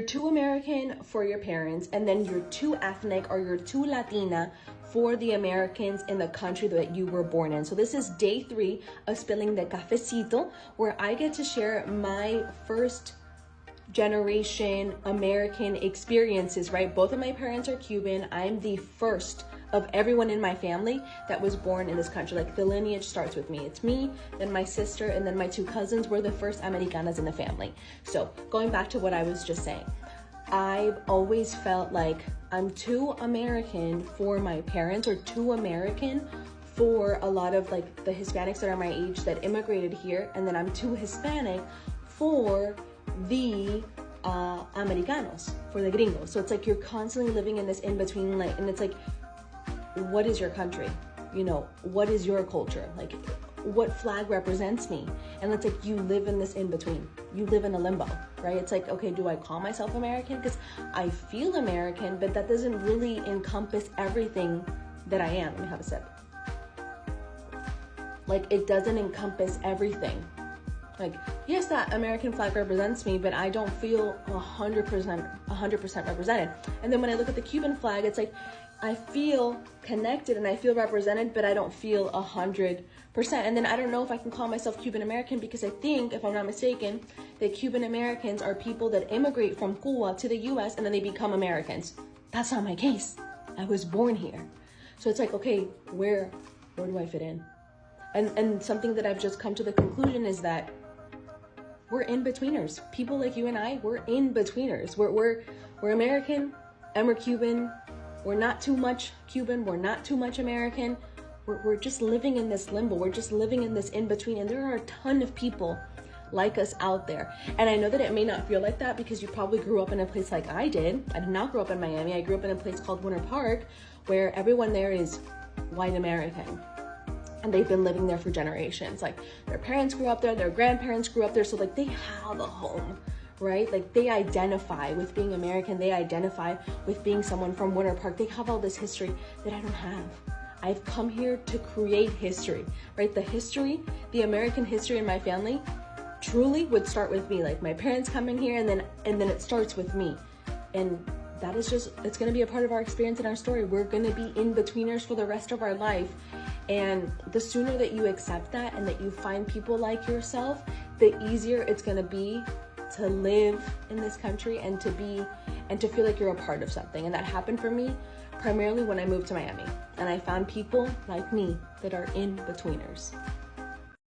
You're too American for your parents, and then you're too ethnic or you're too Latina for the Americans in the country that you were born in. So this is day 3 of Spilling the Cafecito, where I get to share my first generation American experiences, right? Both of my parents are Cuban. I'm the first of everyone in my family that was born in this country. Like, the lineage starts with me. It's me, then my sister, and then my 2 cousins. We're the first Americanas in the family. So going back to what I was just saying, I've always felt like I'm too American for my parents, or too American for a lot of like the Hispanics that are my age that immigrated here, and then I'm too Hispanic for the Americanos, for the gringos. So it's like you're constantly living in this in-between, like, and it's like, what is your country? You know, what is your culture? Like, what flag represents me? And it's like, you live in this in-between. You live in a limbo, right? It's like, okay, do I call myself American? Because I feel American, but that doesn't really encompass everything that I am. Let me have a sip. Like, it doesn't encompass everything. Like, yes, that American flag represents me, but I don't feel 100% represented. And then when I look at the Cuban flag, it's like, I feel connected and I feel represented, but I don't feel 100%. And then I don't know if I can call myself Cuban American, because I think, if I'm not mistaken, that Cuban Americans are people that immigrate from Cuba to the US and then they become Americans. That's not my case. I was born here. So it's like, okay, where do I fit in? And something that I've just come to the conclusion is that we're in-betweeners. People like you and I, we're in-betweeners. We're American and we're Cuban. We're not too much Cuban. We're not too much American. We're just living in this limbo. We're just living in this in-between. And there are a ton of people like us out there. And I know that it may not feel like that because you probably grew up in a place like I did. I did not grow up in Miami. I grew up in a place called Winter Park, where everyone there is white American. And they've been living there for generations. Like, their parents grew up there, their grandparents grew up there. So like, they have a home, right? Like, they identify with being American. They identify with being someone from Winter Park. They have all this history that I don't have. I've come here to create history, right? The history, the American history in my family truly would start with me. Like, my parents come in here and then it starts with me. And that is just, it's going to be a part of our experience and our story. We're going to be in-betweeners for the rest of our life. And the sooner that you accept that and that you find people like yourself, the easier it's going to be to live in this country and to feel like you're a part of something. And that happened for me primarily when I moved to Miami, and I found people like me that are in-betweeners.